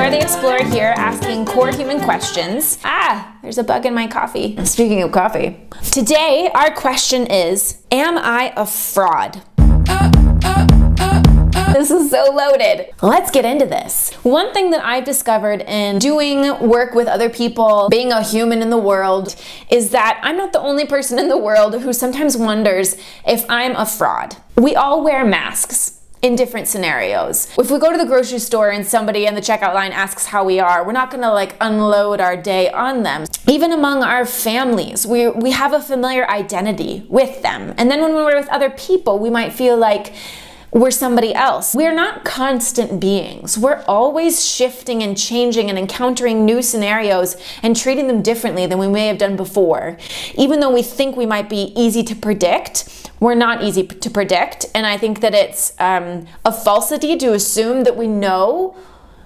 Laura the Explorer here, asking core human questions. There's a bug in my coffee. Speaking of coffee. Today, our question is, am I a fraud? This is so loaded. Let's get into this. One thing that I've discovered in doing work with other people, being a human in the world, is that I'm not the only person in the world who sometimes wonders if I'm a fraud. We all wear masks in different scenarios. If we go to the grocery store and somebody in the checkout line asks how we are, we're not gonna like unload our day on them. Even among our families, we have a familiar identity with them. And then when we're with other people, we might feel like we're somebody else. We're not constant beings. We're always shifting and changing and encountering new scenarios and treating them differently than we may have done before. Even though we think we might be easy to predict, we're not easy to predict. And I think that it's a falsity to assume that we know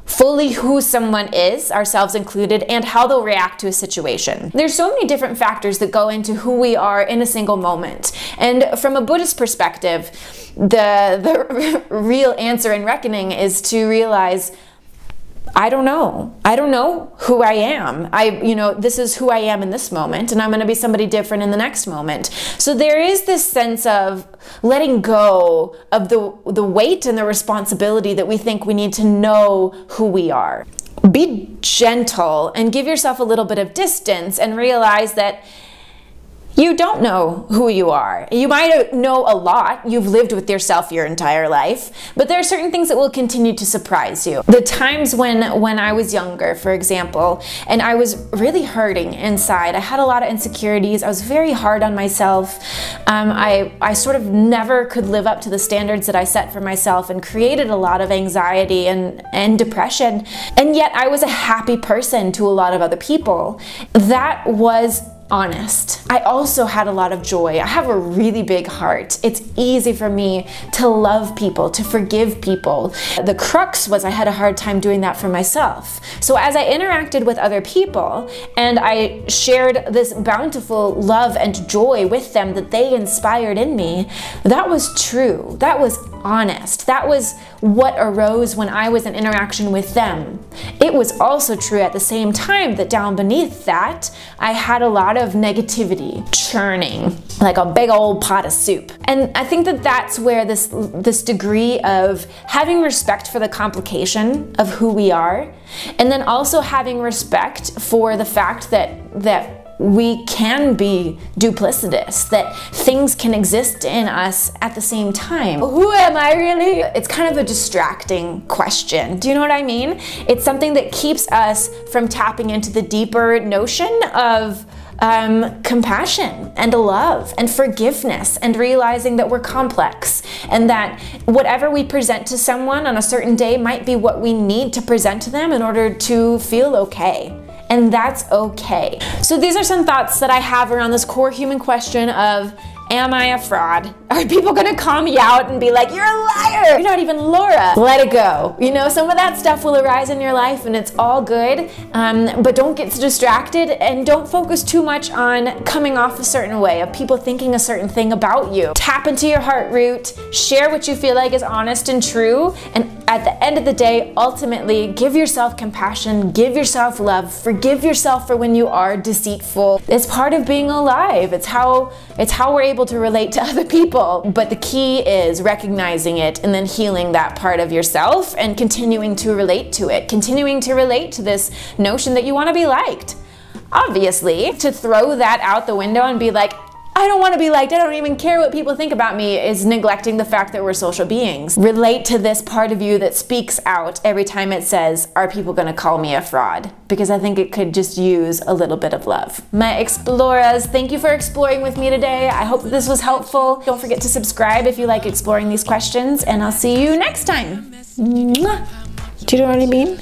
fully who someone is, ourselves included, and how they'll react to a situation. There's so many different factors that go into who we are in a single moment. And from a Buddhist perspective, the real answer and reckoning is to realize, I don't know. I don't know who I am. This is who I am in this moment, and I'm going to be somebody different in the next moment. So there is this sense of letting go of the weight and the responsibility that we think we need to know who we are. Be gentle and give yourself a little bit of distance and realize that you don't know who you are. You might know a lot. You've lived with yourself your entire life, but there are certain things that will continue to surprise you. The times when I was younger, for example, and I was really hurting inside. I had a lot of insecurities. I was very hard on myself. I sort of never could live up to the standards that I set for myself and created a lot of anxiety and depression. And yet I was a happy person to a lot of other people. That was honest. I also had a lot of joy. I have a really big heart. It's easy for me to love people, to forgive people. The crux was I had a hard time doing that for myself. So as I interacted with other people and I shared this bountiful love and joy with them that they inspired in me, that was true. That was honest. That was what arose when I was in interaction with them. It was also true at the same time that down beneath that, I had a lot of negativity churning like a big old pot of soup. And I think that that's where this degree of having respect for the complication of who we are, and then also having respect for the fact that we can be duplicitous, that things can exist in us at the same time. Who am I really? It's kind of a distracting question. Do you know what I mean? It's something that keeps us from tapping into the deeper notion of compassion and love and forgiveness, and realizing that we're complex and that whatever we present to someone on a certain day might be what we need to present to them in order to feel okay. And that's okay. So these are some thoughts that I have around this core human question of, am I a fraud? Are people gonna call me out and be like, you're a liar, you're not even Laura? Let it go. You know, some of that stuff will arise in your life and it's all good, but don't get distracted and don't focus too much on coming off a certain way, of people thinking a certain thing about you. Tap into your heart root, share what you feel like is honest and true, and at the end of the day, ultimately, give yourself compassion, give yourself love, forgive yourself for when you are deceitful. It's part of being alive. It's how we're able to relate to other people. But the key is recognizing it and then healing that part of yourself and continuing to relate to it, continuing to relate to this notion that you want to be liked. Obviously, to throw that out the window and be like, I don't want to be liked, I don't even care what people think about me, is neglecting the fact that we're social beings. Relate to this part of you that speaks out every time it says, are people going to call me a fraud? Because I think it could just use a little bit of love. My Exploras, thank you for exploring with me today. I hope that this was helpful. Don't forget to subscribe if you like exploring these questions, and I'll see you next time. Mwah. Do you know what I mean?